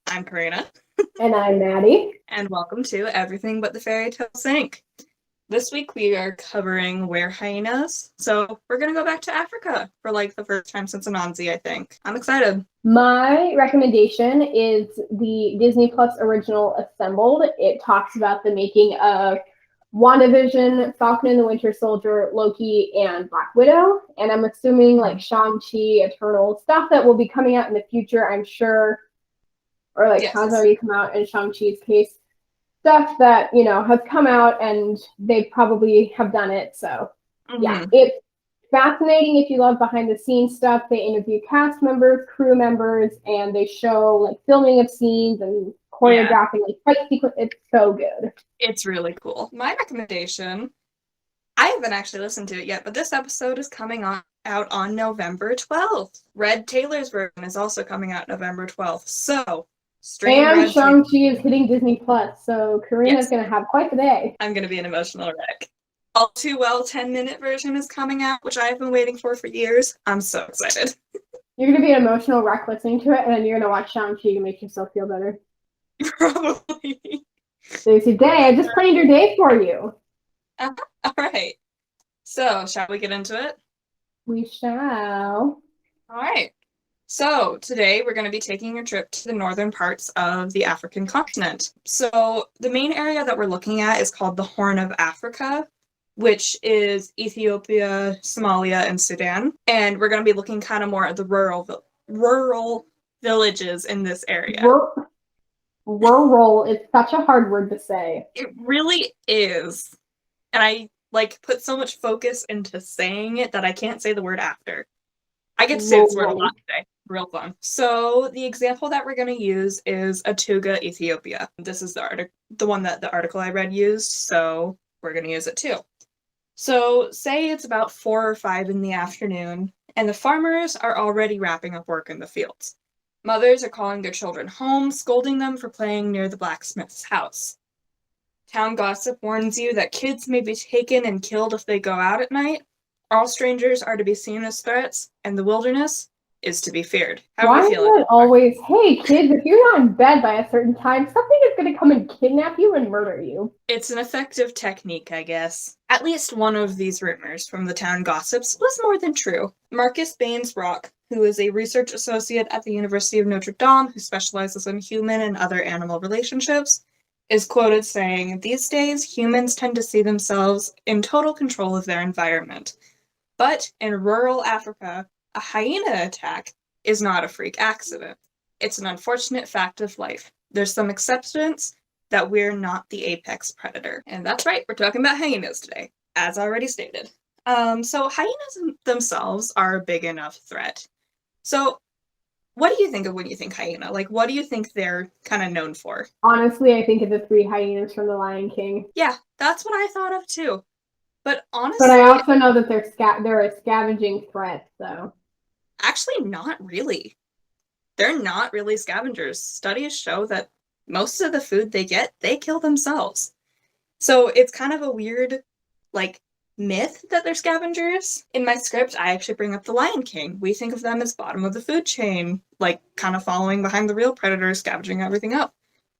I'm Karina. And I'm Maddie. And welcome to Everything But the Fairy Tale Sink. This week we are covering werehyenas, so we're gonna go back to Africa for like the first time since Anansi, I think. I'm excited. My recommendation is the Disney Plus original Assembled. It talks about the making of WandaVision, Falcon and the Winter Soldier, Loki, and Black Widow. And I'm assuming like Shang-Chi, Eternal, stuff that will be coming out in the future, I'm sure, or like has already come out in Shang-Chi's case. Stuff that, has come out and they probably have done it. So, yeah, it's fascinating if you love behind the scenes stuff. They interview cast members, crew members, and they show like filming of scenes and choreographing like fight sequence. It's so good. It's really cool. My recommendation, I haven't actually listened to it yet, but this episode is coming out on November 12th. Red Taylor's version is also coming out November 12th. So, and Shang-Chi is hitting Disney Plus, so Karina's going to have quite the day. I'm going to be an emotional wreck. All Too Well 10-minute version is coming out, which I have been waiting for years. I'm so excited. You're going to be an emotional wreck listening to it, and then you're going to watch Shang-Chi to make yourself feel better. Probably. There's your day. I just planned your day for you. All right. So, shall we get into it? We shall. All right. So, today we're going to be taking a trip to the northern parts of the African continent. So, the main area that we're looking at is called the Horn of Africa, which is Ethiopia, Somalia, and Sudan. And we're going to be looking kind of more at the rural villages in this area. Rural is such a hard word to say. It really is. And I put so much focus into saying it that I can't say the word after. I get to say this word a lot today. Real fun. So the example that we're going to use is Atuga, Ethiopia. This is the one that the article I read used, so we're going to use it too. So say it's about 4 or 5 in the afternoon, and the farmers are already wrapping up work in the fields. Mothers are calling their children home, scolding them for playing near the blacksmith's house. Town gossip warns you that kids may be taken and killed if they go out at night. All strangers are to be seen as threats, and the wilderness is to be feared. How are you feeling? Why is it always, hey kids, if you're not in bed by a certain time, something is going to come and kidnap you and murder you? It's an effective technique, I guess. At least one of these rumors from the town gossips was more than true. Marcus Baines-Brock, who is a research associate at the University of Notre Dame who specializes in human and other animal relationships, is quoted saying, "These days, humans tend to see themselves in total control of their environment. But in rural Africa, a hyena attack is not a freak accident. It's an unfortunate fact of life. There's some acceptance that we're not the apex predator." And that's right, we're talking about hyenas today, as already stated. So hyenas themselves are a big enough threat. So what do you think of when you think hyena? What do you think they're kind of known for? Honestly, I think of the 3 hyenas from The Lion King. Yeah, that's what I thought of too. But honestly... But I also know that they're a scavenging threat, so... Actually, not really. They're not really scavengers. Studies show that most of the food they get, they kill themselves. So it's kind of a weird, myth that they're scavengers. In my script, I actually bring up the Lion King. We think of them as bottom of the food chain, kind of following behind the real predators, scavenging everything up.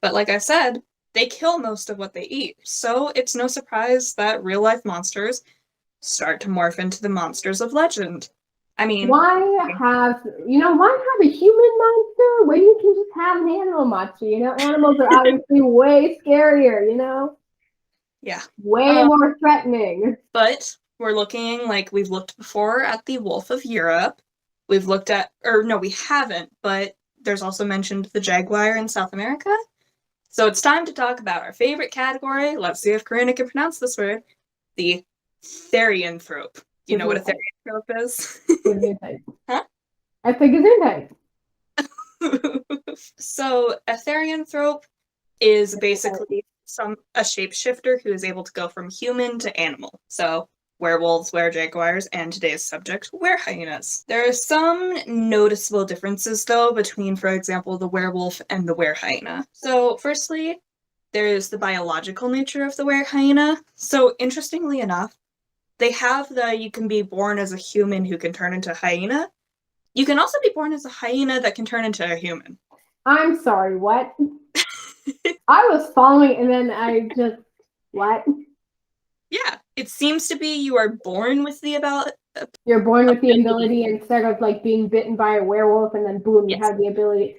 But like I said, they kill most of what they eat. So it's no surprise that real-life monsters start to morph into the monsters of legend. I mean... Why have a human monster when you can just have an animal monster? Animals are obviously way scarier, Yeah. Way more threatening. But we're looking, we've looked before at the wolf of Europe. We've looked at, we haven't, but there's also mentioned the jaguar in South America. So it's time to talk about our favorite category. Let's see if Karina can pronounce this word. The Therianthrope. You know what a Therianthrope is? Huh? I think it's So a Therianthrope is basically a shapeshifter who is able to go from human to animal. So werewolves, werejaguars, and today's subject, werehyenas. There are some noticeable differences, though, between, for example, the werewolf and the werehyena. So firstly, there's the biological nature of the werehyena. So interestingly enough, they have you can be born as a human who can turn into a hyena. You can also be born as a hyena that can turn into a human. I'm sorry, what? I was following and then I just, what? Yeah, it seems to be you are born with the You're born with the ability instead of like being bitten by a werewolf and then boom, you yes. have the ability.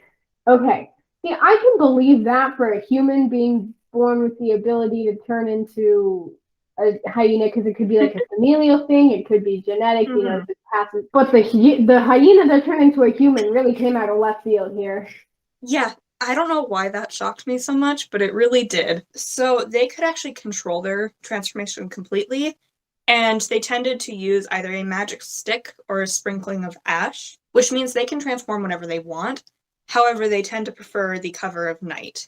Okay. Yeah, I can believe that for a human being born with the ability to turn into a hyena because it could be like a familial thing, it could be genetic, you know, just passes. But the hyena that turned into a human really came out of left field here. Yeah, I don't know why that shocked me so much, but it really did. So they could actually control their transformation completely, and they tended to use either a magic stick or a sprinkling of ash, which means they can transform whenever they want. However, they tend to prefer the cover of night.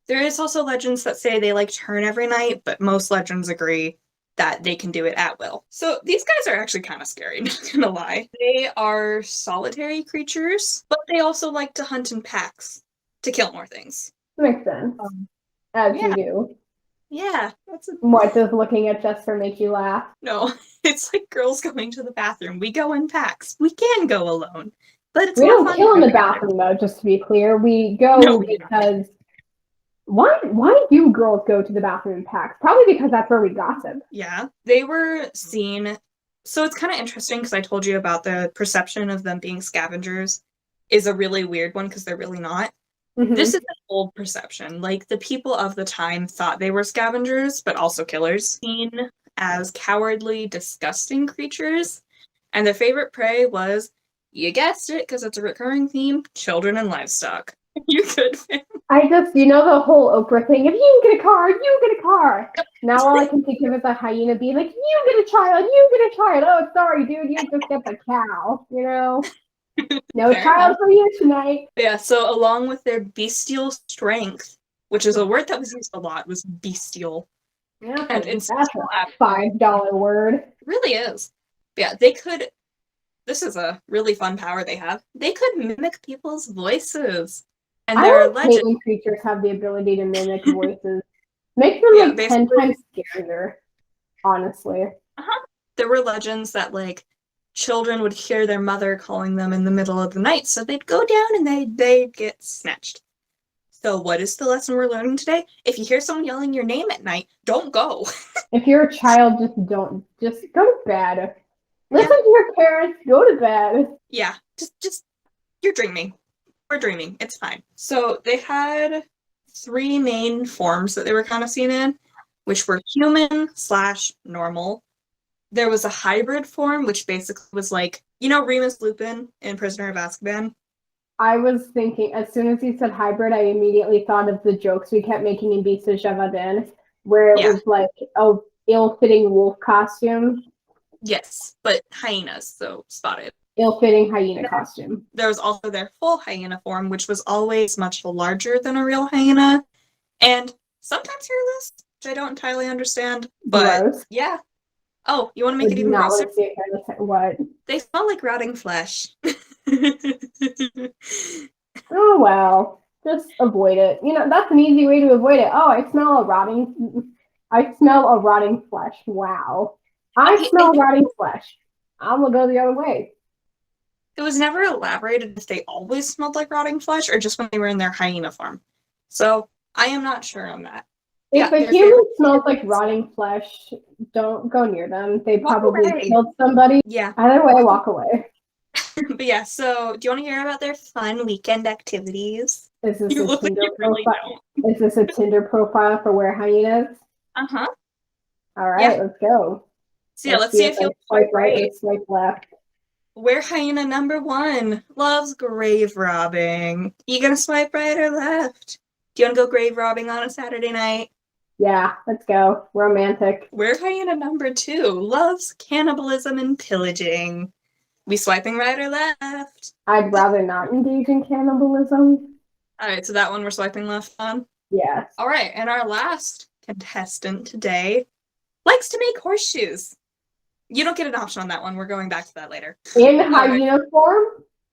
There is also legends that say they like turn every night, but most legends agree that they can do it at will. So these guys are actually kind of scary, not gonna lie. They are solitary creatures, but they also like to hunt in packs to kill more things. Makes sense. As Yeah. you do. Yeah, What does looking at Jester make you laugh? no. It's like girls going to the bathroom. We go in packs. We can go alone, but it's We more don't fun kill to in go the together. bathroom though, just to be clear. We go No, we don't. because why do girls go to the bathroom in packs? Probably because that's where we gossip. Yeah, they were seen. So it's kind of interesting because I told you about the perception of them being scavengers is a really weird one because they're really not. This is an old perception. Like the people of the time thought they were scavengers, but also killers, seen as cowardly, disgusting creatures. And their favorite prey was, you guessed it, because it's a recurring theme, children and livestock. You could. I just, you know, the whole Oprah thing. If you get a car, you get a car. Now all I can think of is a hyena being like, you get a child, you get a child. Oh, sorry, dude, you just get the cow. You know, no Fair child enough. for you tonight. Yeah, so along with their bestial strength, which is a word that was used a lot, was bestial. Yeah, And that's instinctual a $5 word. It really is. Yeah, they could. This is a really fun power they have. They could mimic people's voices. And I there are like hate legends. when creatures have the ability to mimic voices. Makes them Yeah, like 10 basically, times scarier, honestly. there were legends that like children would hear their mother calling them in the middle of the night, so they'd go down and they'd get snatched. So what is the lesson we're learning today? If you hear someone yelling your name at night, don't go. If you're a child, just go to bed. Listen Yeah. to your parents, go to bed. Yeah, just you're dreaming. We're dreaming. It's fine. So they had three main forms that they were kind of seen in, which were human slash normal. There was a hybrid form, which basically was like, you know, Remus Lupin in Prisoner of Azkaban? I was thinking, as soon as you said hybrid, I immediately thought of the jokes we kept making in Beast of Javadin, where it Yeah. was like a ill-fitting wolf costume, Yes, but hyenas, so spotted. ill-fitting hyena costume. There was also their full hyena form, which was always much larger than a real hyena, and sometimes hairless, which I don't entirely understand. But Gross. yeah. Oh, you want to make Would it even not grosser? want to see a hairless. What? They smell like rotting flesh. Oh well, just avoid it. You know, that's an easy way to avoid it. Oh, I smell a rotting flesh. Wow. I smell rotting flesh. I'm gonna go the other way. It was never elaborated if they always smelled like rotting flesh or just when they were in their hyena form. So I am not sure on that. If a human smells like rotting flesh, don't go near them. They probably killed somebody. Yeah. Either way, walk away. But yeah, so do you want to hear about their fun weekend activities? Is this You a look like Tinder you really profile? don't. Is this a Tinder profile for werehyenas? Uh-huh. All right, Yeah. let's go. So yeah, let's see if I you'll swipe right or swipe left. Wereheyenas number 1 loves grave robbing. You gonna swipe right or left? Do you want to go grave robbing on a Saturday night? Yeah, let's go. Romantic. Wereheyenas number 2 loves cannibalism and pillaging. We swiping right or left? I'd rather not engage in cannibalism. All right, so that one we're swiping left on. Yes. All right, and our last contestant today likes to make horseshoes. You don't get an option on that one. We're going back to that later. In hyena form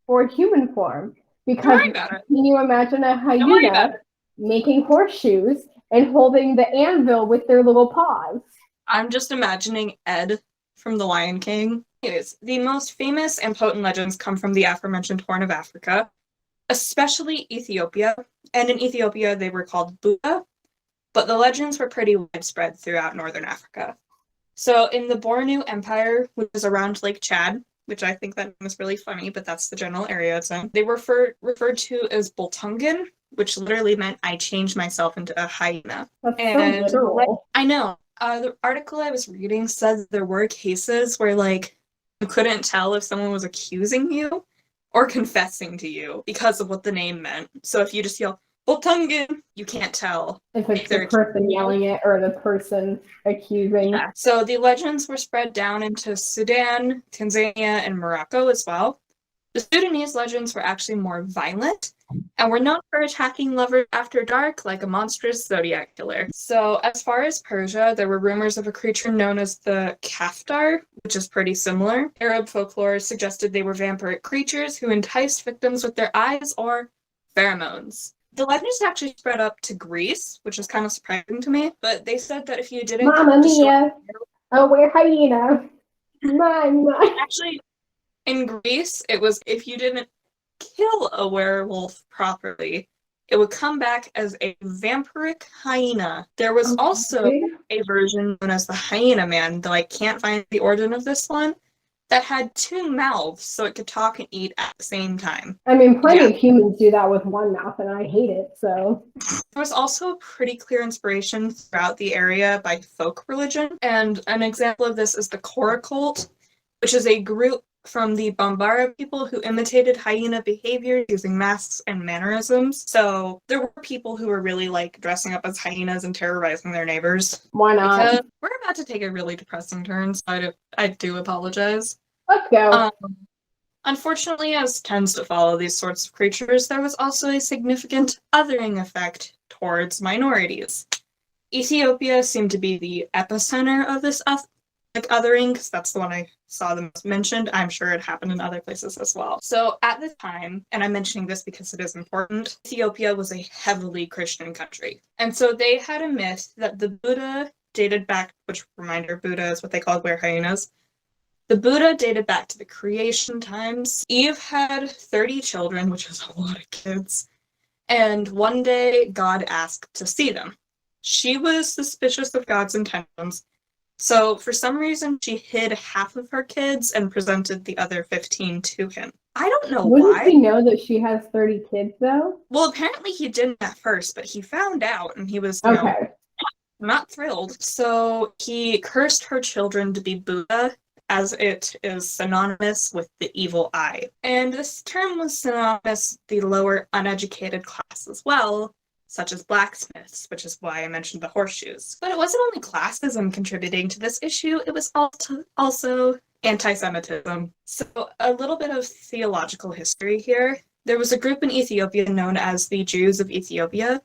or human form? Because can you imagine a hyena making horseshoes and holding the anvil with their little paws? I'm just imagining Ed from The Lion King. Anyways, the most famous and potent legends come from the aforementioned Horn of Africa. especially Ethiopia. And in Ethiopia, they were called Buddha, but the legends were pretty widespread throughout northern Africa. So in the Bornu Empire, which is around Lake Chad, which I think that name is really funny, but that's the general area it's in, they were referred to as Boltungan, which literally meant I changed myself into a hyena. That's And so literal. I know. The article I was reading said there were cases where, like, you couldn't tell if someone was accusing you or confessing to you because of what the name meant. So if you just yell, Boltungan, you can't tell If it's they're the person accusing you. yelling it or the person accusing. Yeah. So the legends were spread down into Sudan, Tanzania, and Morocco as well. The Sudanese legends were actually more violent and were known for attacking lovers after dark like a monstrous zodiac killer. So as far as Persia, there were rumors of a creature known as the Kaftar, which is pretty similar. Arab folklore suggested they were vampiric creatures who enticed victims with their eyes or pheromones. The legends actually spread up to Greece, which is kind of surprising to me, but they said that if you didn't Mamma mia! A wereheyena! My. Actually, in Greece, it was if you didn't kill a werewolf properly, it would come back as a vampiric hyena. There was also a version known as the Hyena Man, though I can't find the origin of this one, that had two mouths so it could talk and eat at the same time. I mean, plenty of humans do that with one mouth, and I hate it, so. There was also pretty clear inspiration throughout the area by folk religion, and an example of this is the Cora Cult, which is a group from the Bambara people who imitated hyena behavior using masks and mannerisms. So there were people who were really like dressing up as hyenas and terrorizing their neighbors. Why not? Because we're about to take a really depressing turn, so I do apologize. Let's go. Unfortunately, as tends to follow these sorts of creatures, there was also a significant othering effect towards minorities. Ethiopia seemed to be the epicenter of this othering, because that's the one I saw the most mentioned. I'm sure it happened in other places as well. So at the time, and I'm mentioning this because it is important, Ethiopia was a heavily Christian country. And so they had a myth that the Buddha dated back, which reminder, Buddha is what they called werehyenas. The Buddha dated back to the creation times. Eve had 30 children, which is a lot of kids. And one day, God asked to see them. She was suspicious of God's intentions. So for some reason, she hid half of her kids and presented the other 15 to him. I don't know why. Wouldn't he know that she has 30 kids, though? Well, apparently he didn't at first, but he found out and he was, not thrilled. So he cursed her children to be Buddha, as it is synonymous with the evil eye. And this term was synonymous with the lower uneducated class as well, such as blacksmiths, which is why I mentioned the horseshoes. But it wasn't only classism contributing to this issue, it was also anti-Semitism. So a little bit of theological history here. There was a group in Ethiopia known as the Jews of Ethiopia,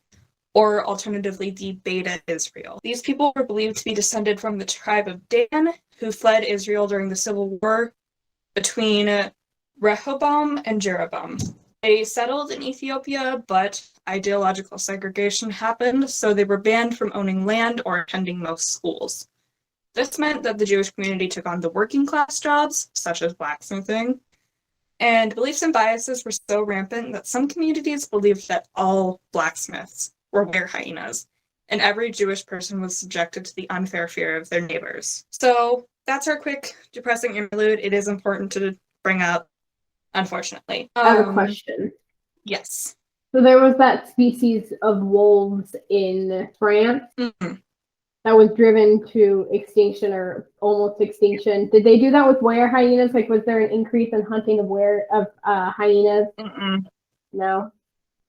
or alternatively the Beta Israel. These people were believed to be descended from the tribe of Dan, who fled Israel during the civil war between Rehoboam and Jeroboam. They settled in Ethiopia, but ideological segregation happened, so they were banned from owning land or attending most schools. This meant that the Jewish community took on the working class jobs, such as blacksmithing, and beliefs and biases were so rampant that some communities believed that all blacksmiths were werehyenas, and every Jewish person was subjected to the unfair fear of their neighbors. So that's our quick, depressing interlude. It is important to bring up, unfortunately. I have a question. Yes. So there was that species of wolves in France that was driven to extinction or almost extinction. Did they do that with werehyenas? Like, was there an increase in hunting of hyenas? No.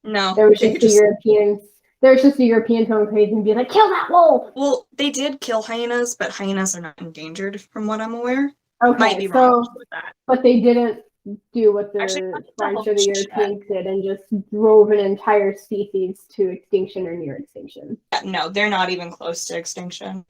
No. There was just the Europeans. There's just the Europeans going crazy and be like, kill that wolf! Well, they did kill hyenas, but hyenas are not endangered from what I'm aware. Okay, might be wrong with that. But they didn't do what the French or the Europeans did and just drove an entire species to extinction or near extinction. Yeah, no, they're not even close to extinction.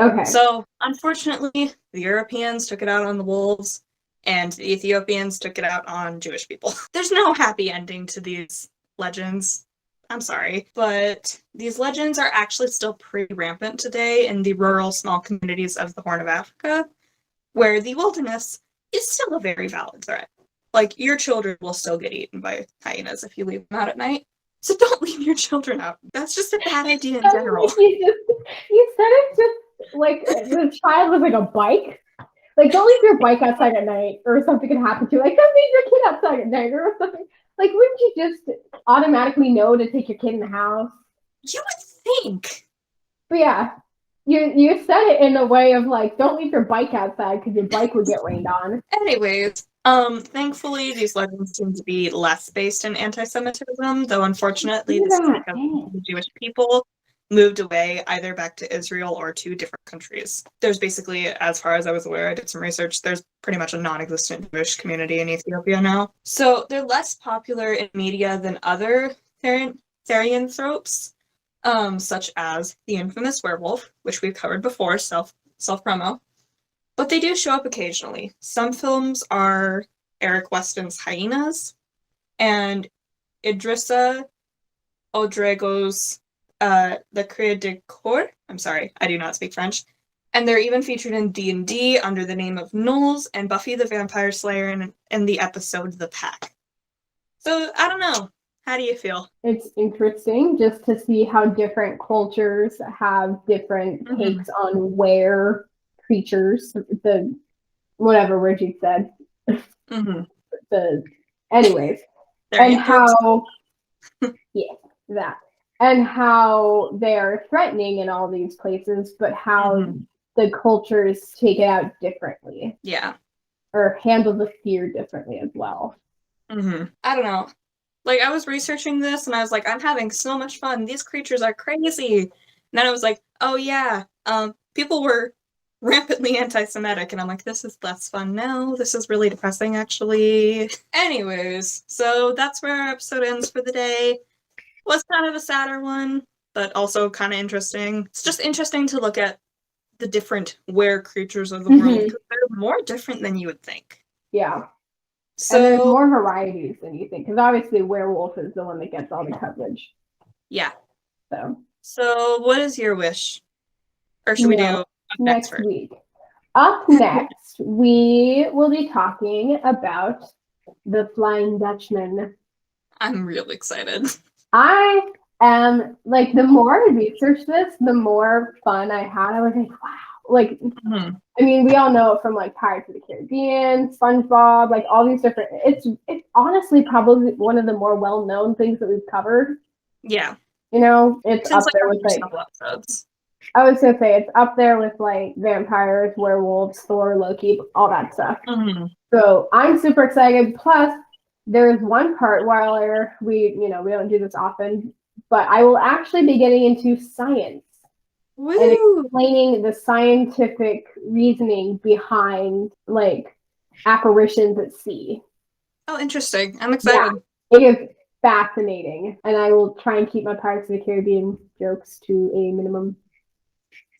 Okay. So, unfortunately, the Europeans took it out on the wolves, and the Ethiopians took it out on Jewish people. There's no happy ending to these legends. I'm sorry, but these legends are actually still pretty rampant today in the rural small communities of the Horn of Africa, where the wilderness is still a very valid threat. Like, your children will still get eaten by hyenas if you leave them out at night. So don't leave your children out. That's just a bad idea in general. You said it just like the child was like a bike. Like, don't leave your bike outside at night, or something could happen to you. Like, don't leave your kid outside at night, or something. Like, wouldn't you just automatically know to take your kid in the house? You would think. But yeah, you said it in a way of like, don't leave your bike outside because your bike would get rained on. Anyways, thankfully these legends seem to be less based in anti-Semitism, though unfortunately this is because the Jewish people moved away either back to Israel or to different countries. There's basically, as far as I was aware, I did some research, there's pretty much a non-existent Jewish community in Ethiopia now. So they're less popular in media than other Therianthropes, such as the infamous werewolf, which we've covered before, self-promo. But they do show up occasionally. Some films are Eric Weston's Hyenas and Idrissa Odrego's The Cria de Cor. I'm sorry, I do not speak French. And they're even featured in D&D under the name of Knowles and Buffy the Vampire Slayer in the episode The Pack. So, I don't know. How do you feel? It's interesting just to see how different cultures have different takes on where creatures, the whatever word you said. Anyways. And how that. And how they are threatening in all these places, but how the cultures take it out differently. Yeah. Or handle the fear differently as well. I don't know. Like, I was researching this, and I was like, I'm having so much fun. These creatures are crazy. And then I was like, oh yeah, people were rampantly anti-Semitic, and I'm like, this is less fun now. This is really depressing, actually. Anyways, so that's where our episode ends for the day. Was kind of a sadder one, but also kind of interesting. It's just interesting to look at the different creatures of the world, because they're more different than you would think. Yeah. So and there's more varieties than you think, because obviously werewolf is the one that gets all the coverage. Yeah. So what is your wish? Or should we do up next week? Up next, we will be talking about the Flying Dutchman. I'm really excited. I am, like, the more I researched this, the more fun I had. I was like, wow. Like, I mean, we all know it from, like, Pirates of the Caribbean, SpongeBob, like, all these different... It's honestly probably one of the more well-known things that we've covered. Yeah. You know, it's up there with, like... episodes. I was gonna say, it's up there with, like, vampires, werewolves, Thor, Loki, all that stuff. So, I'm super excited. Plus, there's one part where we don't do this often, but I will actually be getting into science. Woo! And explaining the scientific reasoning behind, like, apparitions at sea. Oh, interesting. I'm excited. Yeah, it is fascinating. And I will try and keep my Pirates of the Caribbean jokes to a minimum.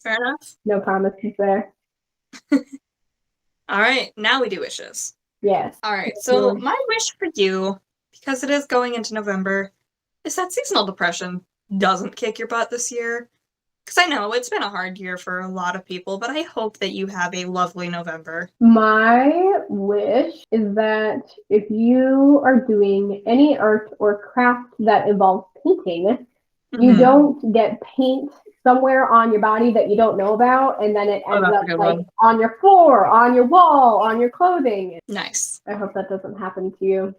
Fair enough. No promises there. All right, now we do wishes. Yes. All right, so my wish for you, because it is going into November, is that seasonal depression doesn't kick your butt this year. Because I know it's been a hard year for a lot of people, but I hope that you have a lovely November. My wish is that if you are doing any art or craft that involves painting, you don't get paint somewhere on your body that you don't know about, and then it ends up like on your floor, on your wall, on your clothing. Nice. I hope that doesn't happen to you.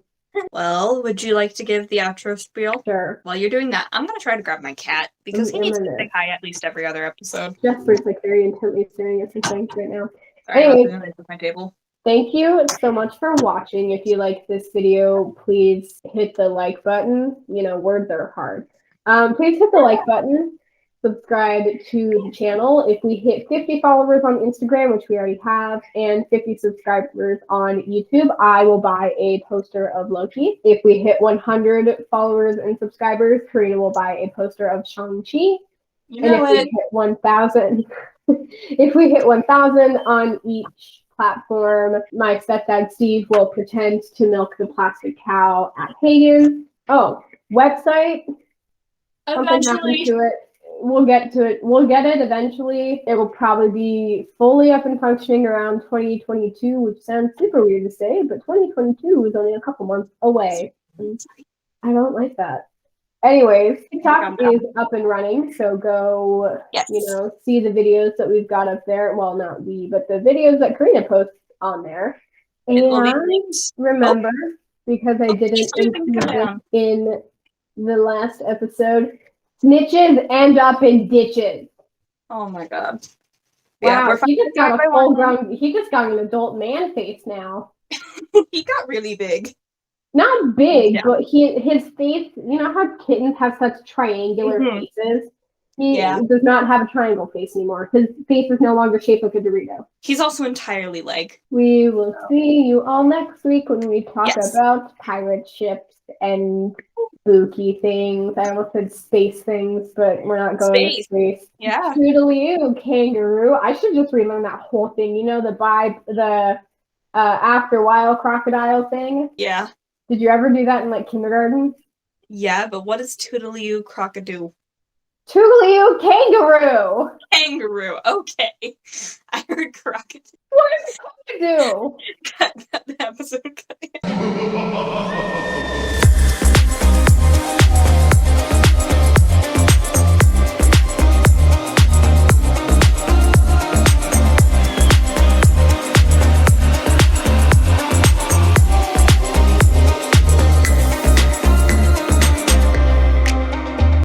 Well, would you like to give the outro spiel? Sure. While you're doing that, I'm going to try to grab my cat, because he needs to say hi at least every other episode. Jasper's like very intently staring at some things right now. Sorry, anyways, with my table. Thank you so much for watching. If you like this video, please hit the like button. You know, words are hard. Please hit the like button. Subscribe to the channel. If we hit 50 followers on Instagram, which we already have, and 50 subscribers on YouTube, I will buy a poster of Loki. If we hit 100 followers and subscribers, Karina will buy a poster of Shang-Chi. We hit 1,000, if we hit 1,000 on each platform, my stepdad Steve will pretend to milk the plastic cow at Hagen. Oh, website. Something happened to it. we'll get to it. We'll get it eventually. It will probably be fully up and functioning around 2022, which sounds super weird to say, but 2022 is only a couple months away. I don't like that. Anyways, TikTok is up and running, so go, see the videos that we've got up there. Well, not we, but the videos that Karina posts on there. And remember, because I didn't include this in the last episode, snitches end up in ditches. Oh my god. Wow, yeah, he just got a full-grown, he just got an adult man face now. He got really big. Not big, but his face, you know how kittens have such triangular faces? He does not have a triangle face anymore. His face is no longer shaped like a Dorito. He's also entirely leg. We will see you all next week when we talk about pirate ships and spooky things. I almost said space things, but we're not going to space. Yeah. Toodaloo, kangaroo. I should just relearn that whole thing. You know, the after while crocodile thing? Yeah. Did you ever do that in like kindergarten? Yeah, but what is Toodaloo crocodile? Toodaloo kangaroo. Kangaroo. Okay. I heard crocodile. What is crocodile? Cut the episode.